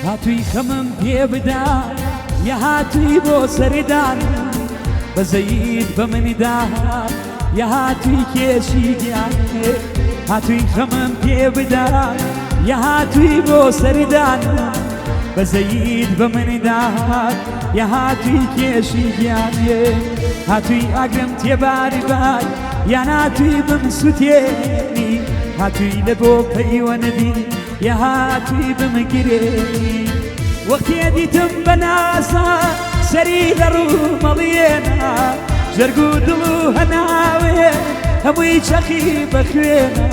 هاتووی خەمم پێ بدا یا هاتووی بۆ سەردان بەزەید بە منیدا یا هاتووی کێشی گیانێ هاتووی خەمم پێ بدا یا هاتووی بۆ سەردان بەزەید بە منیدا یا هاتووی کێشی گیانێ هاتووی ئاگرم تێباری بای یا هاتووی بمسووتێنی هاتووی لە بۆ پەیوەندی یا هاتووی بمگرێنی وەختێ دیتم بە ناسا سەری لە ڕوومەڵیێنا ژەرگ و دڵ و هەناوێ هەمووی چەقی بەخوێنە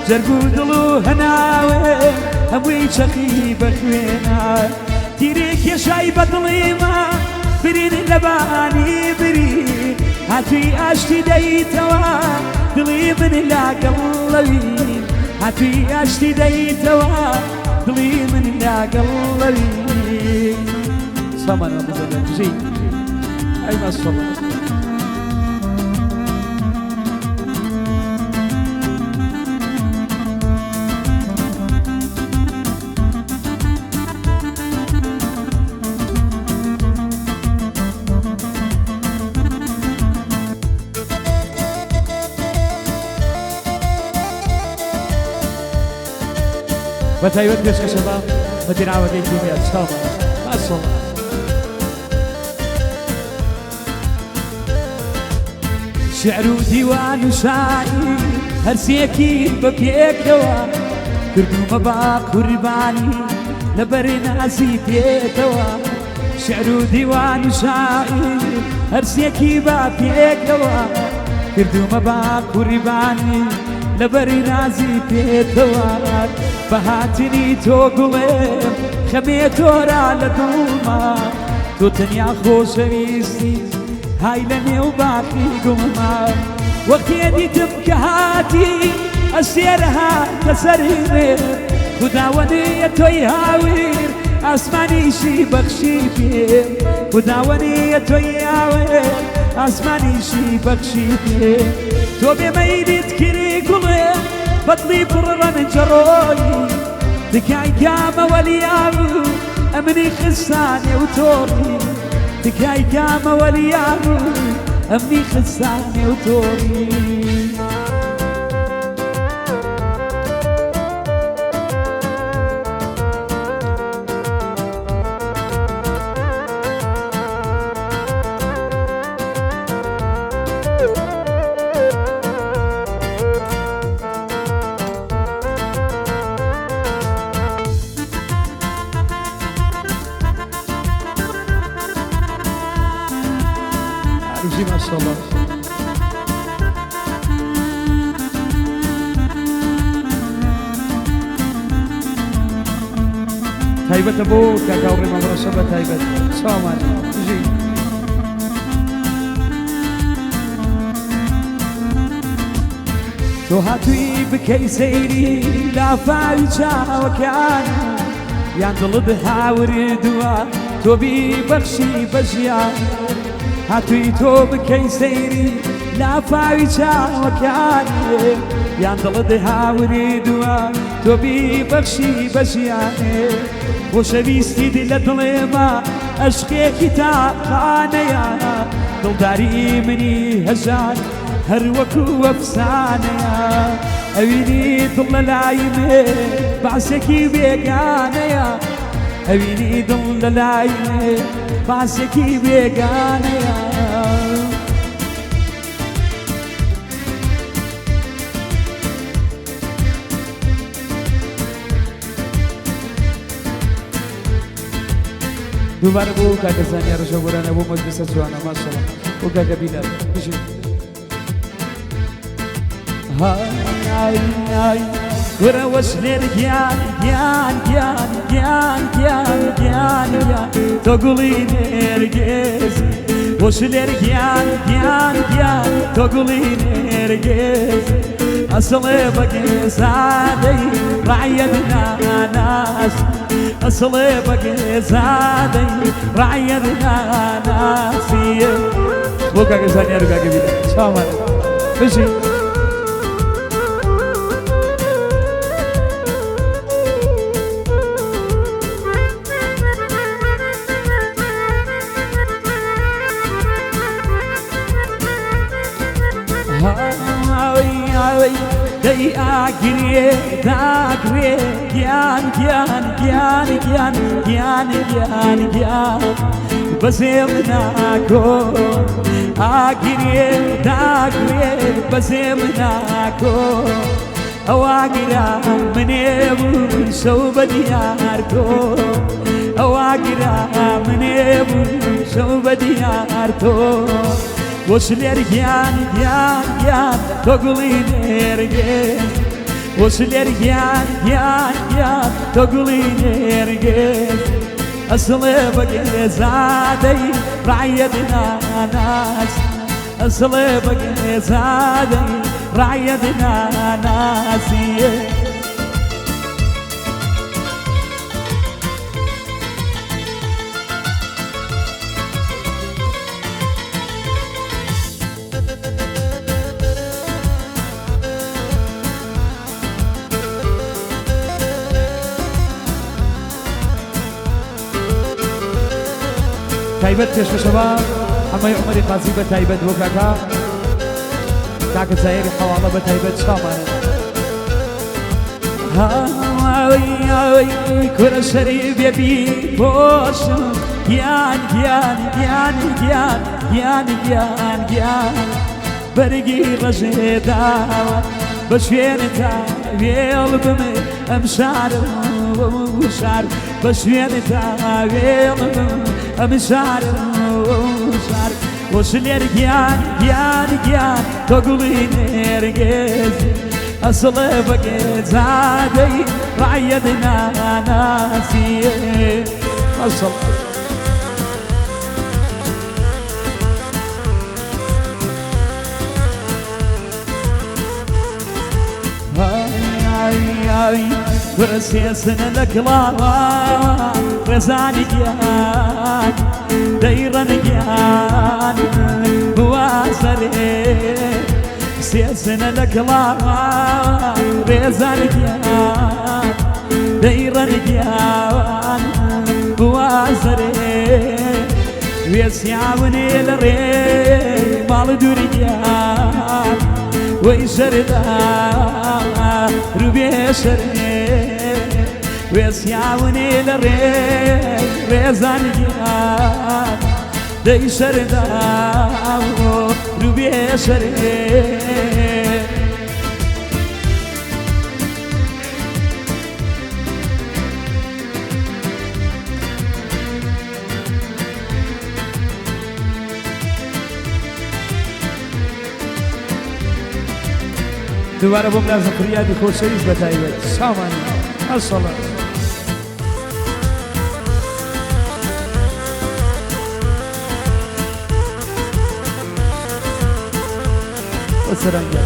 ژەرگ و دڵ و هەناوێ هەمووی چەقی بەخوێنە تیرێ کێشای بە دڵیمە برین لەبانی برین هاتووی ئاشتی دەیتەوە دڵی من لاگەڵەوی هاتووی ئاشتی دەیتەوە دڵی من لاگەڵەوی سامانە بزەنە بژی ئەی مەسڵە بەتایبەت پێشکەشەبا بە دیراوەدەیکی بێت چاوە مەسڵە شعر و دیوان و شاعری هەرسێکی بە پێکەوە کردومە با قوربانی لەبەر نازی پێکەوە شعر و دیوان و شاعری هەرسێکی بە پێکەوە کردومە با قوربانی لەبەر نازی پێکەوە بەهاتنی تۆ گوڵێم خەمێ تۆرا لە دڵما تۆ تەنیا خۆشەویستی های لە نێو باقی گوڵما وەختێ دیتم کە هاتی ئەسێرە هاتە سەری مێ خوداوەنیە تۆی هاویر ئاسمانیشی بەخشی پێ خوداوەنیە تۆی هاویر ئاسمانیشی بەخشی پێ تۆ بێمەیلیت کردی گوڵێ بەدڵی پڕڕەنجەڕۆی تکای کامەوەلیابوو ئەمنی خستانێ و تۆڕی تکای کامەوەلیابوو ئەمنی خستانێ و تۆڕی ما شاء الله تایبەتە بۆ کاکاوڕێ مەمڕەشە بە تایبەت چاومان بژی تۆ هاتووی بکەی سەیری لافاوی چاوەکان یان دڵت هاوردووە تۆ بیبەخشی بە ژیان هاتووی تۆ بکەی سەیری لافاوی چاوەکانێ یان دڵت هاوردووە تۆ بیبەخشی بە ژیانێ خۆشەویستیت لە دڵێمە عەشقێکی تاقانەیە دڵداری منی هەژار هەر وەکو ئەفسانەیە ئەوینی دڵ لە لای مێ باسێکی بێگانەیە ئەوینی دڵ لە لای مێ باسێکی بێگانەیە دووبارە بۆ کاکە زانیا ڕژەبوورانە بۆ مەجلیسە جوانە ماشەڵڵا بۆ کاکە بیلال بژین های وەرەوەش لێر گیان گیان گیان گیان گیان گیان گیان تۆ گوڵی نێرگێزی وەش لێر گیان گیان گیان تۆ گوڵی نێرگێزی ئەسڵێ بەگێزادەی ڕعەت ناناس ئەسڵێ بەگێزادەی ڕعەت ناناسیە بۆ کاکە زانیار و کاکە بیلال چاوانە بژین دەی ئاگرێ داگرێ گیان گیان گیان گیان گیان گیان گیان بەزێم ناکۆ ئاگرێ داگرێ بەزێم ناکۆ ئەواگرا منێ بوو شەو بە دیار تۆ ئەواگرا منێ بوو شەو بە دیار تۆ وەسلێر گیان گیان گیان تۆ گوڵی نێرگێز وەسلێر گیان گیان گیان تۆ گوڵی نێرگێز ئەسڵێ بەگێزادەی ڕایەت ناناس ئەسڵێ بەگێزادەی ڕایەت ناناسیە تایبەت پێشکەشەوە ئەمەی عومەری قازی بە تایبەت بۆ کاکا کاکە جایری حەواڵە بە تایبەت چامانە هاوی کورە شەری بێبی بۆشم گیان گیان گیان گیان گیان گیان گیان بەرگی ڕەژێداوە بە شوێنتا وێڵ بمێ ئەم شارم شار بە شوێنتا وێڵ بم ئەم شارم شار وەسلێر گیان گیان گیان تۆ گوڵی نێرگێز ئەسڵێ بەگێزادەی ڕایەت ناناسیە ئەسڵ ورسێسنە لە کڵاوە ڕێزانی گیان دەیڕەن گیان بوازەرێ سێسنە لە کڵاوە ڕێزان گیان دەیڕەن گیان بوازەرێ وێسیاونێ لە ڕێ ماڵ دووری گیان وەی شەردا ڕوبێ شەرێ وێسیاونێ لە ڕێ ڕێزان گیان دەی شەردا ڕوبێ شەرێ دوباره بۆ برازە فریادی خۆشەویست بە تایبەت سامانی ئەسەڵە وەسەرەنگە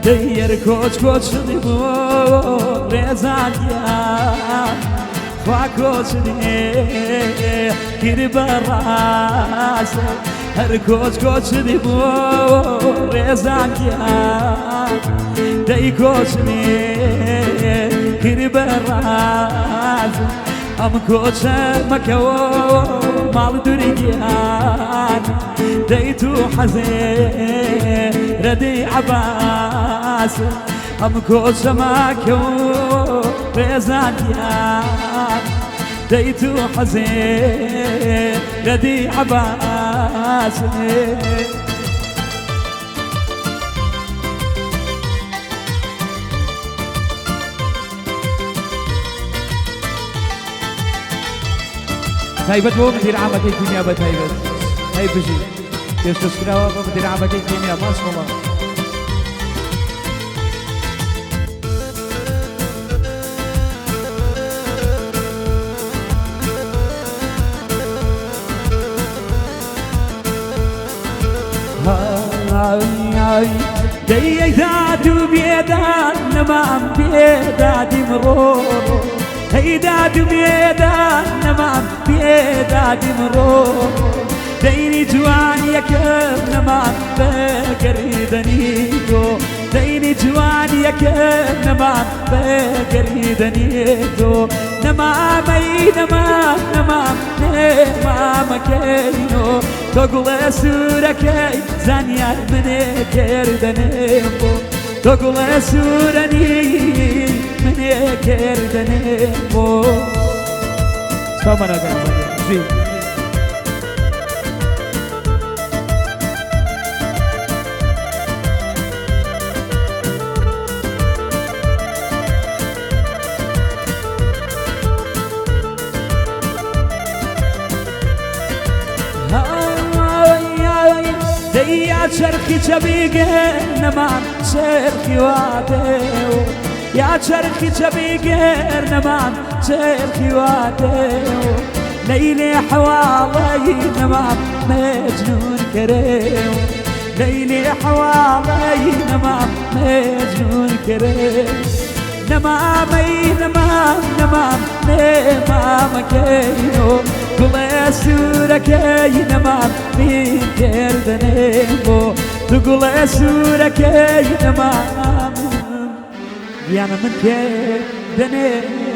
دەیەر کۆچ کۆچنی بۆ ڕێزان گیان خوا کۆچنێ گیری بەڕاستە هەر کۆچ کۆچنی بۆ ڕێزان گیان دەی کۆچنێ گیری بەڕاستە ئەم کۆچە مەکەوە ماڵ دووری گیان دەی تو حەزێ ردی عباس ئەم کۆچە ماکەوە ڕێزان گیان دەی تو حەزێ ردی عباس تایبەت بۆ مدیر عامەکەی کیمیا بە تایبەت هەی بژی پێشکەشکراوە بە مدیر عامەکەی کیمیا ماشەڵڵا دەی داد و بێدان نەمام بێدادی مرۆ هەی داد و بێدان نەمام بێدادی مرۆ دەیری جوان یەکەم نەمان بەگەردەنی تۆ ديني جواني نمام بقري دنيتو نمامي نمام مكينو تقول سوركي زانيار من كردنيمو تقول سورني من كردنيمو سامنا جي يا شرخي شبيقه نمان شرخي واديو يا شرخي شبيقه نمان شرخي واديو ليلي حوالي نمان مجنون كريم ليلي حوالي نمان مجنون كريم نمامي نمام كينو تقول سوركي نمام من كردنيمو تقول سوركي نمام يانا من كردنيمو